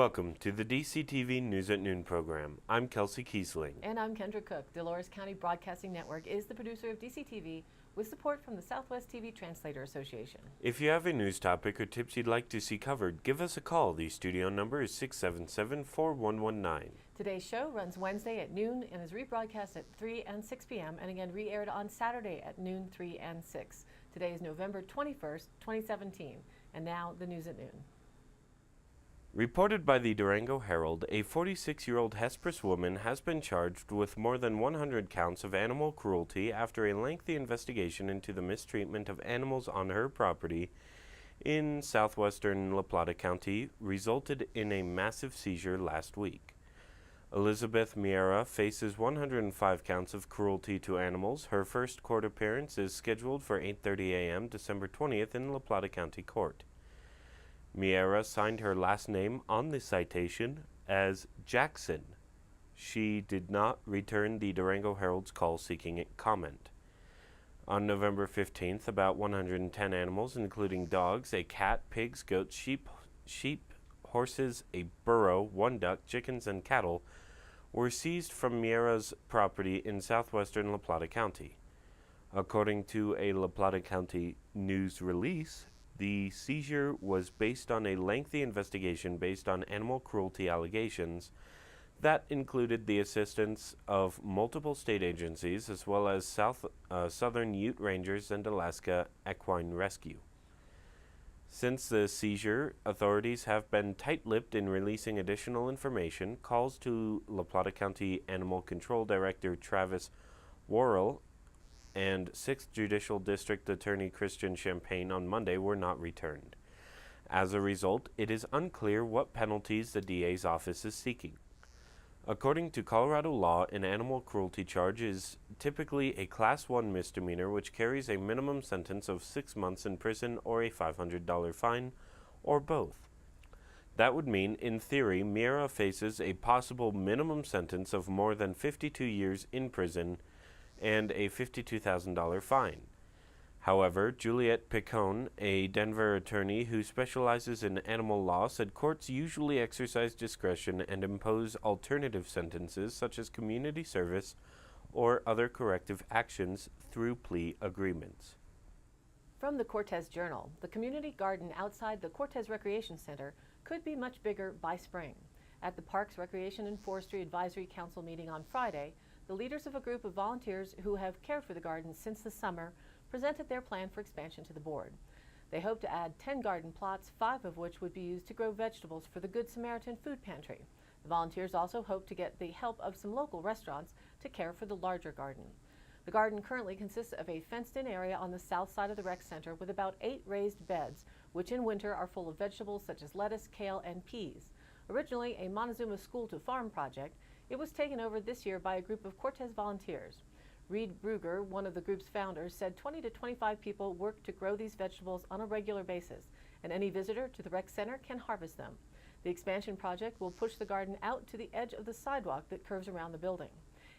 Welcome to the DCTV News at Noon program. I'm Kelsey Kiesling. And I'm Kendra Cook. Dolores County Broadcasting Network is the producer of DCTV with support from the Southwest TV Translator Association. If you have a news topic or tips you'd like to see covered, give us a call. The studio number is 677-4119. Today's show runs Wednesday at noon and is rebroadcast at 3 and 6 p.m. and again re-aired on Saturday at noon, 3 and 6. Today is November 21st, 2017. And now the news at noon. Reported by the Durango Herald, a 46-year-old Hesperus woman has been charged with more than 100 counts of animal cruelty after a lengthy investigation into the mistreatment of animals on her property in southwestern La Plata County resulted in a massive seizure last week. Elizabeth Miera faces 105 counts of cruelty to animals. Her first court appearance is scheduled for 8:30 a.m. December 20th in La Plata County Court. Miera signed her last name on the citation as Jackson. She did not return the Durango Herald's call seeking comment. On November 15th, about 110 animals, including dogs, a cat, pigs, goats, sheep, horses, a burro, one duck, chickens, and cattle, were seized from Miera's property in southwestern La Plata County. According to a La Plata County news release, the seizure was based on a lengthy investigation based on animal cruelty allegations that included the assistance of multiple state agencies as well as Southern Ute Rangers and Alaska Equine Rescue. Since the seizure, authorities have been tight-lipped in releasing additional information. Calls to La Plata County Animal Control Director Travis Worrell and 6th Judicial District Attorney Christian Champagne on Monday were not returned. As a result, it is unclear what penalties the DA's office is seeking. According to Colorado law, an animal cruelty charge is typically a Class 1 misdemeanor which carries a minimum sentence of 6 months in prison or a $500 fine, or both. That would mean, in theory, Miera faces a possible minimum sentence of more than 52 years in prison and a $52,000 fine. However, Juliette Picone, a Denver attorney who specializes in animal law, said courts usually exercise discretion and impose alternative sentences such as community service or other corrective actions through plea agreements. From the Cortez Journal, the community garden outside the Cortez Recreation Center could be much bigger by spring. At the Parks, Recreation, and Forestry Advisory Council meeting on Friday, the leaders of a group of volunteers who have cared for the garden since the summer presented their plan for expansion to the board. They hope to add 10 garden plots, 5 of which would be used to grow vegetables for the Good Samaritan Food Pantry. The volunteers also hope to get the help of some local restaurants to care for the larger garden. The garden currently consists of a fenced-in area on the south side of the rec center with about 8 raised beds, which in winter are full of vegetables such as lettuce, kale, and peas. Originally a Montezuma School to Farm project, it was taken over this year by a group of Cortez volunteers. Reed Bruger, one of the group's founders, said 20 to 25 people work to grow these vegetables on a regular basis, and any visitor to the rec center can harvest them. The expansion project will push the garden out to the edge of the sidewalk that curves around the building.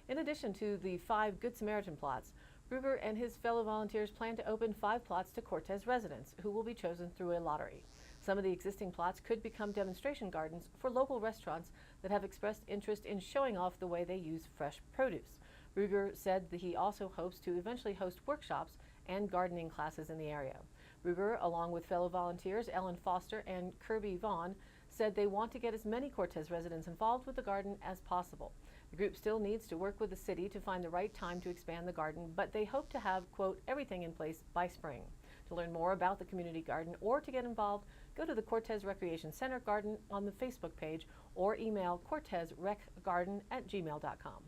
In addition to the 5 Good Samaritan plots, Bruger and his fellow volunteers plan to open 5 plots to Cortez residents, who will be chosen through a lottery. Some of the existing plots could become demonstration gardens for local restaurants that have expressed interest in showing off the way they use fresh produce. Bruger said that he also hopes to eventually host workshops and gardening classes in the area. Bruger, along with fellow volunteers Ellen Foster and Kirby Vaughn, said they want to get as many Cortez residents involved with the garden as possible. The group still needs to work with the city to find the right time to expand the garden, but they hope to have, quote, everything in place by spring. To learn more about the community garden or to get involved, go to the Cortez Recreation Center Garden on the Facebook page or email cortezrecgarden@gmail.com.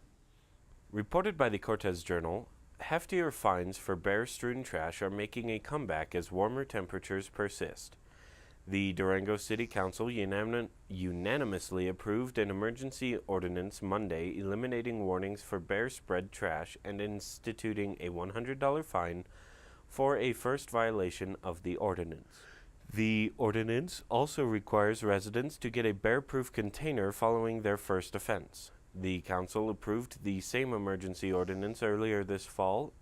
Reported by the Cortez Journal, heftier fines for bear-strewn trash are making a comeback as warmer temperatures persist. The Durango City Council unanimously approved an emergency ordinance Monday eliminating warnings for bear-spread trash and instituting a $100 fine for a first violation of the ordinance. The ordinance also requires residents to get a bear-proof container following their first offense. The council approved the same emergency ordinance earlier this fall.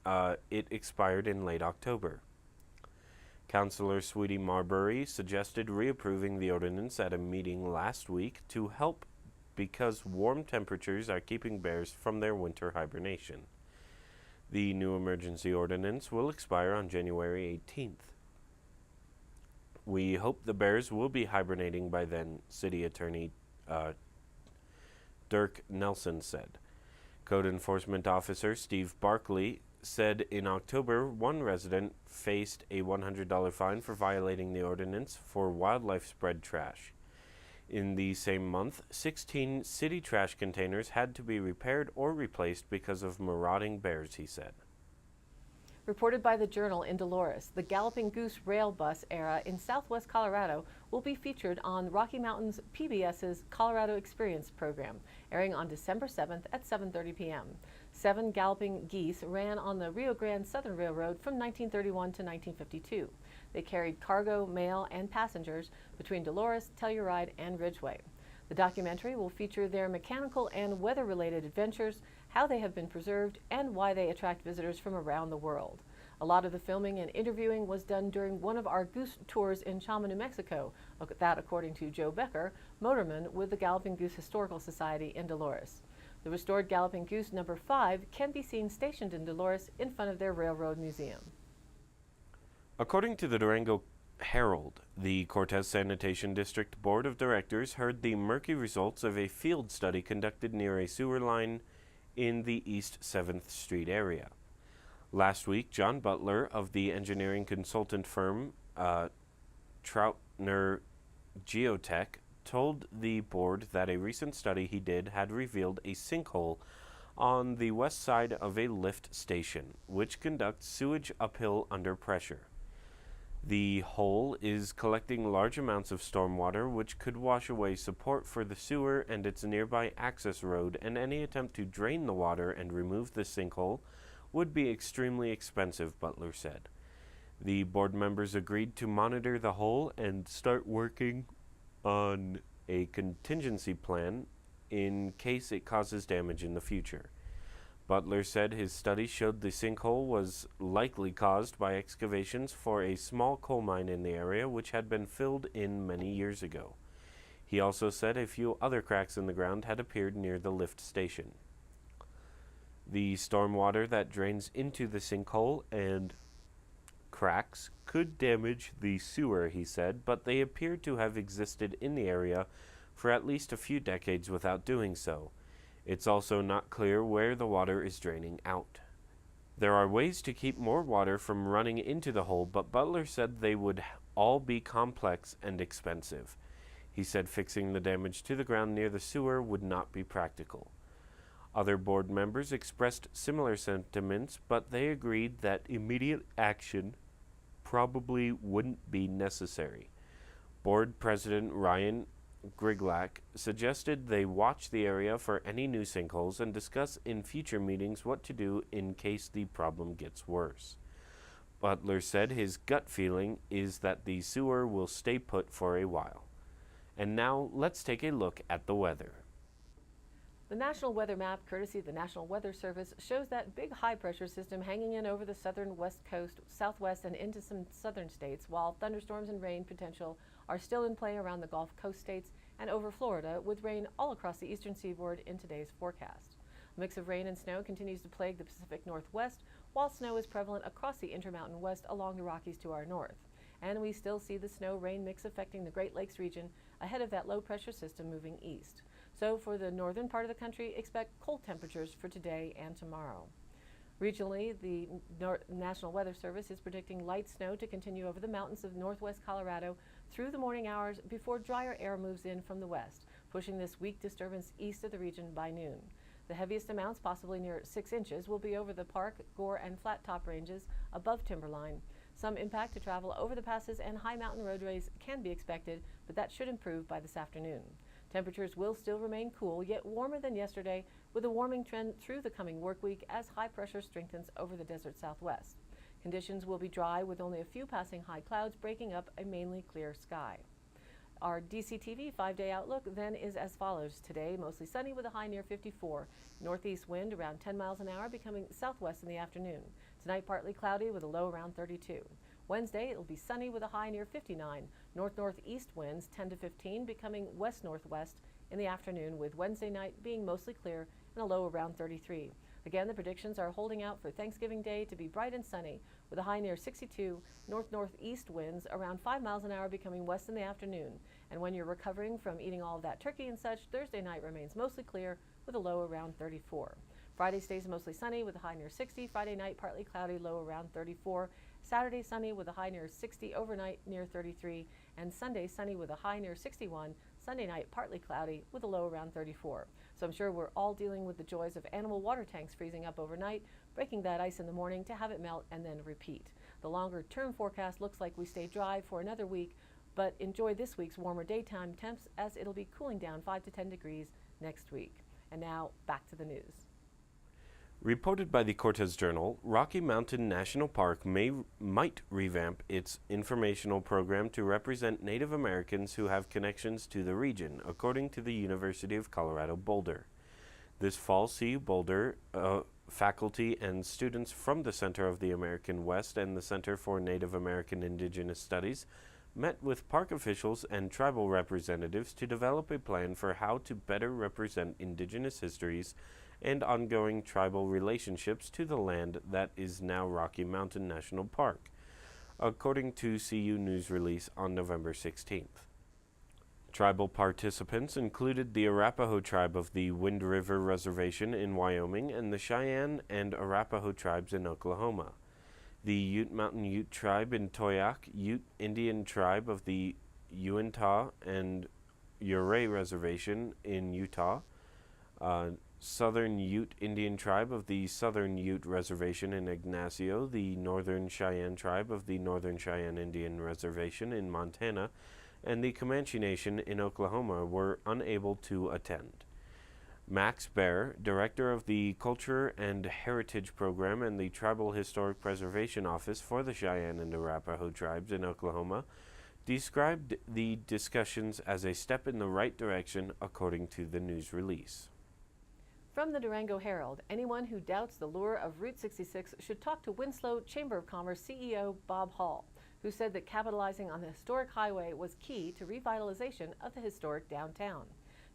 It expired in late October. Councillor Sweetie Marbury suggested reapproving the ordinance at a meeting last week to help because warm temperatures are keeping bears from their winter hibernation. The new emergency ordinance will expire on January 18th. We hope the bears will be hibernating by then, City Attorney Dirk Nelson said. Code Enforcement Officer Steve Barkley said in October one resident faced a $100 fine for violating the ordinance for wildlife spread trash. In the same month, 16 city trash containers had to be repaired or replaced because of marauding bears, he said. Reported by the Journal in Dolores, the Galloping Goose rail bus era in southwest Colorado will be featured on Rocky Mountain's PBS's Colorado Experience program, airing on December 7th at 7:30 p.m. 7 galloping geese ran on the Rio Grande Southern Railroad from 1931 to 1952. They carried cargo, mail, and passengers between Dolores, Telluride, and Ridgeway. The documentary will feature their mechanical and weather-related adventures, how they have been preserved, and why they attract visitors from around the world. A lot of the filming and interviewing was done during one of our goose tours in Chama, New Mexico, that according to Joe Becker, motorman with the Galloping Goose Historical Society in Dolores. The restored Galloping Goose number 5 can be seen stationed in Dolores in front of their railroad museum. According to the Durango Herald, the Cortez Sanitation District Board of Directors heard the murky results of a field study conducted near a sewer line in the East 7th Street area. Last week, John Butler of the engineering consultant firm Troutner Geotech told the board that a recent study he did had revealed a sinkhole on the west side of a lift station, which conducts sewage uphill under pressure. The hole is collecting large amounts of stormwater, which could wash away support for the sewer and its nearby access road, and any attempt to drain the water and remove the sinkhole would be extremely expensive, Butler said. The board members agreed to monitor the hole and start working on a contingency plan in case it causes damage in the future. Butler said his study showed the sinkhole was likely caused by excavations for a small coal mine in the area which had been filled in many years ago. He also said a few other cracks in the ground had appeared near the lift station. The stormwater that drains into the sinkhole and cracks could damage the sewer, he said, but they appear to have existed in the area for at least a few decades without doing so. It's also not clear where the water is draining out. There are ways to keep more water from running into the hole, but Butler said they would all be complex and expensive. He said fixing the damage to the ground near the sewer would not be practical. Other board members expressed similar sentiments, but they agreed that immediate action probably wouldn't be necessary. Board President Ryan Griglak suggested they watch the area for any new sinkholes and discuss in future meetings what to do in case the problem gets worse. Butler said his gut feeling is that the sewer will stay put for a while. And now let's take a look at the weather. The National Weather Map, courtesy of the National Weather Service, shows that big high-pressure system hanging in over the southern west coast, southwest, and into some southern states, while thunderstorms and rain potential are still in play around the Gulf Coast states and over Florida, with rain all across the eastern seaboard in today's forecast. A mix of rain and snow continues to plague the Pacific Northwest, while snow is prevalent across the Intermountain West along the Rockies to our north. And we still see the snow-rain mix affecting the Great Lakes region ahead of that low-pressure system moving east. So for the northern part of the country, expect cold temperatures for today and tomorrow. Regionally, the National Weather Service is predicting light snow to continue over the mountains of northwest Colorado through the morning hours before drier air moves in from the west, pushing this weak disturbance east of the region by noon. The heaviest amounts, possibly near 6 inches, will be over the Park, Gore, and Flat Top ranges above timberline. Some impact to travel over the passes and high mountain roadways can be expected, but that should improve by this afternoon. Temperatures will still remain cool, yet warmer than yesterday, with a warming trend through the coming work week as high pressure strengthens over the desert southwest. Conditions will be dry with only a few passing high clouds breaking up a mainly clear sky. Our DCTV 5-day outlook then is as follows. Today, mostly sunny with a high near 54. Northeast wind around 10 miles an hour, becoming southwest in the afternoon. Tonight, partly cloudy with a low around 32. Wednesday, it'll be sunny with a high near 59. North-northeast winds 10 to 15, becoming west-northwest in the afternoon, with Wednesday night being mostly clear and a low around 33. Again, the predictions are holding out for Thanksgiving Day to be bright and sunny with a high near 62. North-northeast winds around 5 miles an hour, becoming west in the afternoon. And when you're recovering from eating all of that turkey and such, Thursday night remains mostly clear with a low around 34. Friday stays mostly sunny with a high near 60. Friday night partly cloudy, low around 34. Saturday sunny with a high near 60, overnight near 33. And Sunday sunny with a high near 61. Sunday night partly cloudy with a low around 34. So I'm sure we're all dealing with the joys of animal water tanks freezing up overnight, breaking that ice in the morning to have it melt and then repeat. The longer term forecast looks like we stay dry for another week, but enjoy this week's warmer daytime temps as it'll be cooling down 5 to 10 degrees next week. And now back to the news. Reported by the Cortez Journal, Rocky Mountain National Park might revamp its informational program to represent Native Americans who have connections to the region, according to the University of Colorado Boulder. This fall, CU Boulder faculty and students from the Center of the American West and the Center for Native American Indigenous Studies met with park officials and tribal representatives to develop a plan for how to better represent indigenous histories and ongoing tribal relationships to the land that is now Rocky Mountain National Park, according to CU News release on November 16th. Tribal participants included the Arapaho tribe of the Wind River Reservation in Wyoming and the Cheyenne and Arapaho tribes in Oklahoma, the Ute Mountain Ute tribe in Toyac, Ute Indian tribe of the Uintah and Ouray Reservation in Utah, Southern Ute Indian tribe of the Southern Ute Reservation in Ignacio, the Northern Cheyenne tribe of the Northern Cheyenne Indian Reservation in Montana, and the Comanche Nation in Oklahoma were unable to attend. Max Baer, director of the Culture and Heritage Program and the Tribal Historic Preservation Office for the Cheyenne and Arapaho tribes in Oklahoma, described the discussions as a step in the right direction, according to the news release. From the Durango Herald, anyone who doubts the lure of Route 66 should talk to Winslow Chamber of Commerce CEO Bob Hall, who said that capitalizing on the historic highway was key to revitalization of the historic downtown.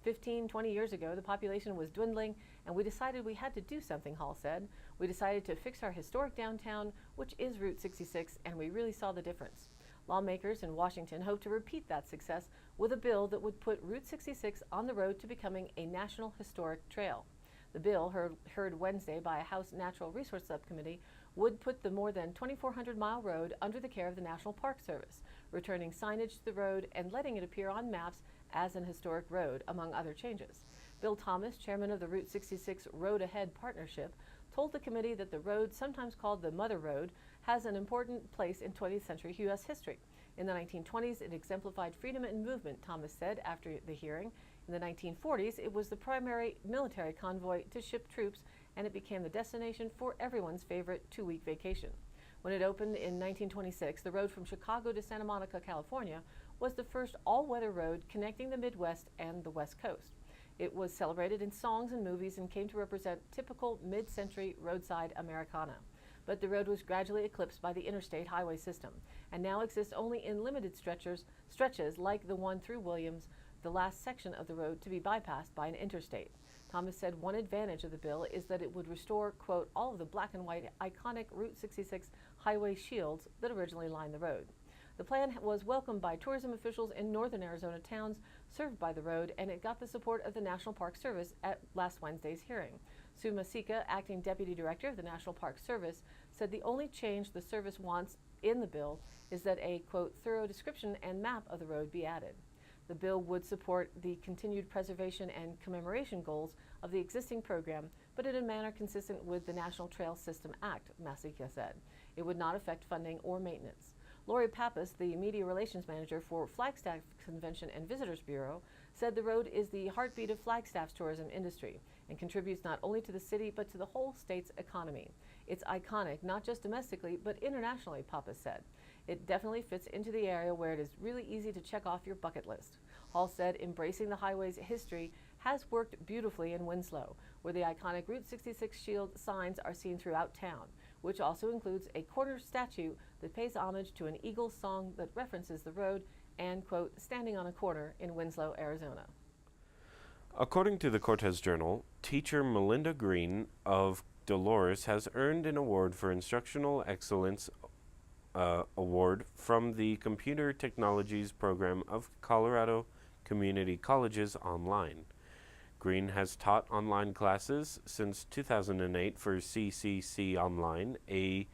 15-20 years ago, the population was dwindling, and we decided we had to do something, Hall said. We decided to fix our historic downtown, which is Route 66, and we really saw the difference. Lawmakers in Washington hope to repeat that success with a bill that would put Route 66 on the road to becoming a National Historic Trail. The bill, heard Wednesday by a House Natural Resource Subcommittee, would put the more than 2,400-mile road under the care of the National Park Service, returning signage to the road and letting it appear on maps as an historic road, among other changes. Bill Thomas, chairman of the Route 66 Road Ahead Partnership, told the committee that the road, sometimes called the Mother Road, has an important place in 20th century U.S. history. In the 1920s, it exemplified freedom and movement, Thomas said after the hearing. In the 1940s, it was the primary military convoy to ship troops, and it became the destination for everyone's favorite two-week vacation. When it opened in 1926, the road from Chicago to Santa Monica, California, was the first all-weather road connecting the Midwest and the West Coast. It was celebrated in songs and movies and came to represent typical mid-century roadside Americana. But the road was gradually eclipsed by the interstate highway system, and now exists only in limited stretches like the one through Williams, the last section of the road to be bypassed by an interstate. Thomas said one advantage of the bill is that it would restore, quote, all of the black and white iconic Route 66 highway shields that originally lined the road. The plan was welcomed by tourism officials in northern Arizona towns served by the road, and it got the support of the National Park Service at last Wednesday's hearing. Sue Masika, acting deputy director of the National Park Service, said the only change the service wants in the bill is that a, quote, thorough description and map of the road be added. The bill would support the continued preservation and commemoration goals of the existing program, but in a manner consistent with the National Trail System Act, Masika said. It would not affect funding or maintenance. Lori Pappas, the media relations manager for Flagstaff Convention and Visitors Bureau, said the road is the heartbeat of Flagstaff's tourism industry and contributes not only to the city but to the whole state's economy. It's iconic, not just domestically, but internationally, Pappas said. It definitely fits into the area where it is really easy to check off your bucket list. Hall said embracing the highway's history has worked beautifully in Winslow, where the iconic Route 66 shield signs are seen throughout town. which also includes a corner statue that pays homage to an Eagles song that references the road and, quote, standing on a corner in Winslow, Arizona. According to the Cortez Journal, teacher Melinda Green of Dolores has earned an award for Instructional Excellence Award from the Computer Technologies Program of Colorado Community Colleges Online. Green has taught online classes since 2008 for CCC Online, a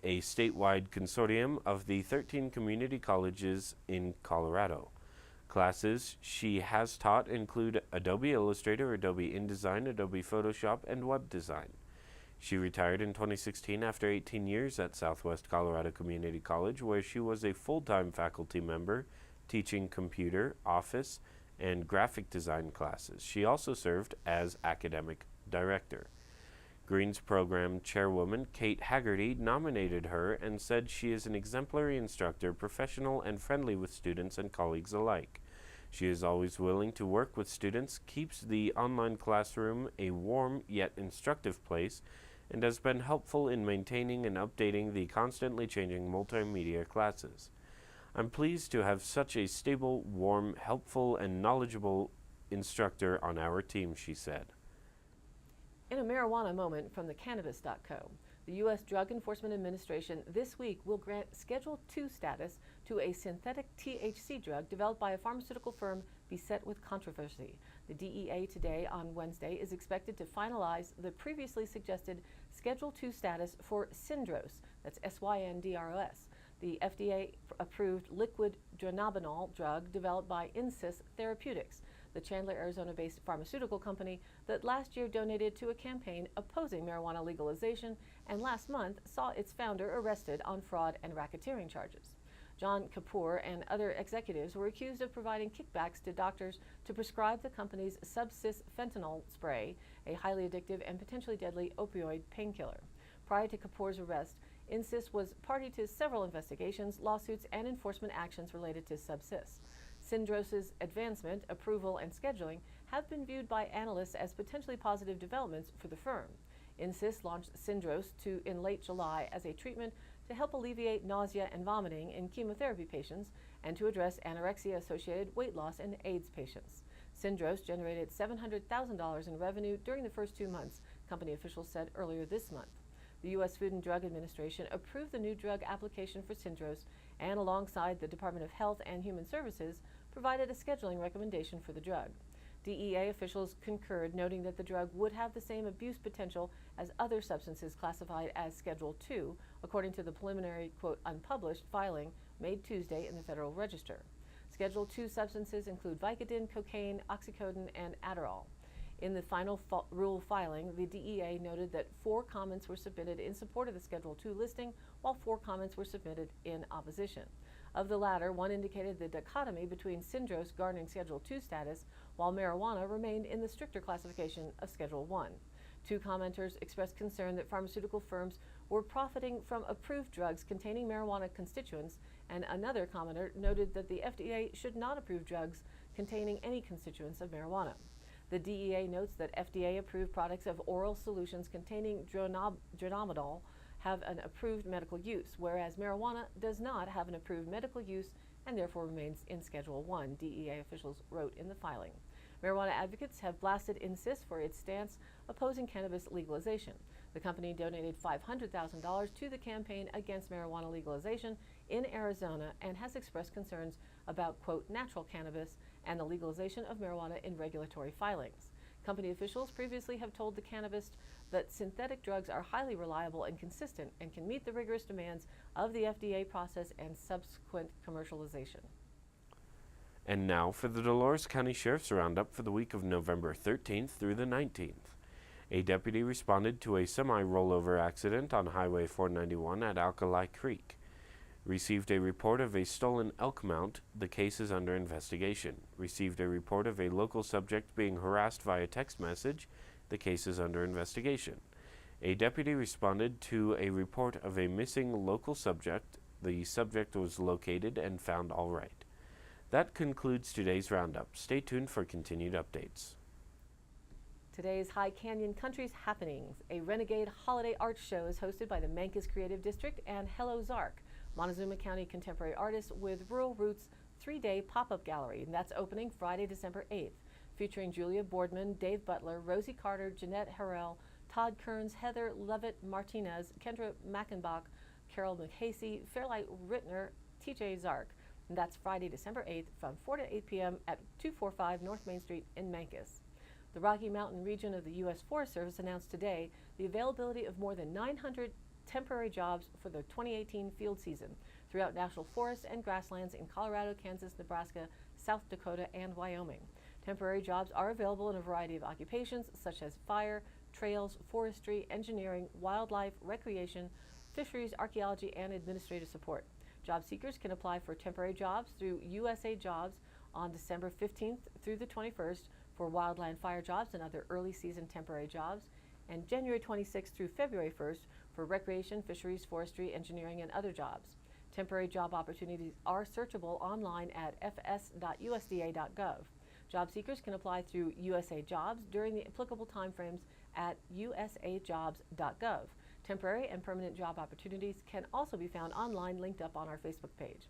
statewide consortium of the 13 community colleges in Colorado. Classes she has taught include Adobe Illustrator, Adobe InDesign, Adobe Photoshop, and web design. She retired in 2016 after 18 years at Southwest Colorado Community College, where she was a full-time faculty member teaching computer, office, and graphic design classes. She also served as academic director. Green's program chairwoman, Kate Haggerty, nominated her and said she is an exemplary instructor, professional and friendly with students and colleagues alike. She is always willing to work with students, keeps the online classroom a warm yet instructive place, and has been helpful in maintaining and updating the constantly changing multimedia classes. I'm pleased to have such a stable, warm, helpful, and knowledgeable instructor on our team, she said. In a marijuana moment from the Cannabis.co, the U.S. Drug Enforcement Administration this week will grant Schedule II status to a synthetic THC drug developed by a pharmaceutical firm beset with controversy. The DEA today, on Wednesday, is expected to finalize the previously suggested Schedule II status for Syndros, that's SYNDROS, the FDA-approved liquid dronabinol drug developed by Insys Therapeutics, the Chandler, Arizona-based pharmaceutical company that last year donated to a campaign opposing marijuana legalization and last month saw its founder arrested on fraud and racketeering charges. John Kapoor and other executives were accused of providing kickbacks to doctors to prescribe the company's Subsys fentanyl spray, a highly addictive and potentially deadly opioid painkiller. Prior to Kapoor's arrest, Insys was party to several investigations, lawsuits, and enforcement actions related to Subsys. Syndros' advancement, approval, and scheduling have been viewed by analysts as potentially positive developments for the firm. Insys launched Syndros in late July as a treatment to help alleviate nausea and vomiting in chemotherapy patients and to address anorexia-associated weight loss in AIDS patients. Syndros generated $700,000 in revenue during the first 2 months, company officials said earlier this month. The U.S. Food and Drug Administration approved the new drug application for Syndros and, alongside the Department of Health and Human Services, provided a scheduling recommendation for the drug. DEA officials concurred, noting that the drug would have the same abuse potential as other substances classified as Schedule II, according to the preliminary, quote, unpublished filing made Tuesday in the Federal Register. Schedule II substances include Vicodin, cocaine, oxycodone, and Adderall. In the final rule filing, the DEA noted that 4 comments were submitted in support of the Schedule II listing, while 4 comments were submitted in opposition. Of the latter, 1 indicated the dichotomy between Syndros garnering Schedule II status, while marijuana remained in the stricter classification of Schedule I. 2 commenters expressed concern that pharmaceutical firms were profiting from approved drugs containing marijuana constituents, and another commenter noted that the FDA should not approve drugs containing any constituents of marijuana. The DEA notes that FDA-approved products of oral solutions containing dronabinol have an approved medical use, whereas marijuana does not have an approved medical use and therefore remains in Schedule I, DEA officials wrote in the filing. Marijuana advocates have blasted Insys for its stance opposing cannabis legalization. The company donated $500,000 to the campaign against marijuana legalization in Arizona and has expressed concerns about, quote, natural cannabis and the legalization of marijuana in regulatory filings. Company officials previously have told The Cannabist that synthetic drugs are highly reliable and consistent and can meet the rigorous demands of the FDA process and subsequent commercialization. And now for the Dolores County Sheriff's Roundup for the week of November 13th through the 19th. A deputy responded to a semi-rollover accident on Highway 491 at Alkali Creek. Received a report of a stolen elk mount. The case is under investigation. Received a report of a local subject being harassed via text message. The case is under investigation. A deputy responded to a report of a missing local subject. The subject was located and found all right. That concludes today's roundup. Stay tuned for continued updates. Today's High Canyon Country's happenings. A Renegade Holiday Art Show is hosted by the Mancos Creative District and Hello Zark, Montezuma County contemporary artists with Rural Roots 3-day pop-up gallery, and that's opening Friday, December 8th, featuring Julia Boardman, Dave Butler, Rosie Carter, Jeanette Harrell, Todd Kearns, Heather Levitt Martinez, Kendra Mackenbach, Carol McHasey, Fairlight Rittner, TJ Zark. And that's Friday, December 8th from 4 to 8 p.m. at 245 North Main Street in Mancos. The Rocky Mountain region of the U.S. Forest Service announced today the availability of more than 900 temporary jobs for the 2018 field season throughout national forests and grasslands in Colorado, Kansas, Nebraska, South Dakota, and Wyoming. Temporary jobs are available in a variety of occupations such as fire, trails, forestry, engineering, wildlife, recreation, fisheries, archaeology, and administrative support. Job seekers can apply for temporary jobs through USA Jobs on December 15th through the 21st for wildland fire jobs and other early season temporary jobs, and January 26th through February 1st for recreation, fisheries, forestry, engineering, and other jobs. Temporary job opportunities are searchable online at fs.usda.gov. Job seekers can apply through USA Jobs during the applicable timeframes at usajobs.gov. Temporary and permanent job opportunities can also be found online, linked up on our Facebook page.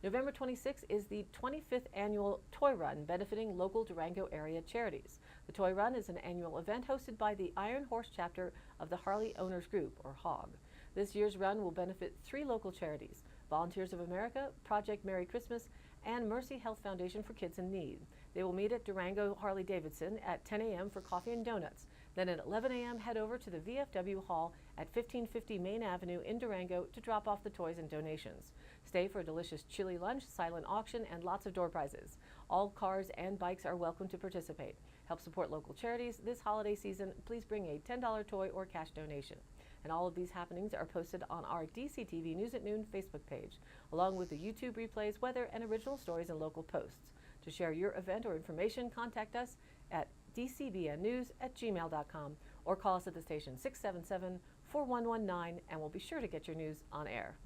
November 26th is the 25th annual Toy Run benefiting local Durango area charities. The Toy Run is an annual event hosted by the Iron Horse chapter of the Harley Owners Group, or HOG. This year's run will benefit 3 local charities: Volunteers of America, Project Merry Christmas, and Mercy Health Foundation for Kids in Need. They will meet at Durango Harley-Davidson at 10 a.m. for coffee and donuts. Then at 11 a.m. head over to the VFW Hall at 1550 Main Avenue in Durango to drop off the toys and donations. Stay for a delicious chili lunch, silent auction, and lots of door prizes. All cars and bikes are welcome to participate. Help support local charities this holiday season. Please bring a $10 toy or cash donation. And all of these happenings are posted on our DCTV News at Noon Facebook page, along with the YouTube replays, weather, and original stories and local posts. To share your event or information, contact us at dcbnnews@gmail.com or call us at the station 677-4119, and we'll be sure to get your news on air.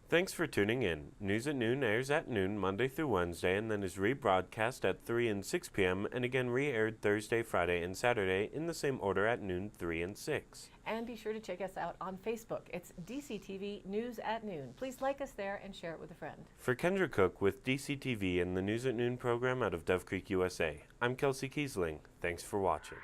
Thanks for tuning in. News at Noon airs at noon Monday through Wednesday and then is rebroadcast at 3 and 6 p.m. and again re-aired Thursday, Friday, and Saturday in the same order at noon, 3 and 6. And be sure to check us out on Facebook. It's DCTV News at Noon. Please like us there and share it with a friend. For Kendra Cook with DCTV and the News at Noon program out of Dove Creek, USA, I'm Kelsey Kiesling. Thanks for watching.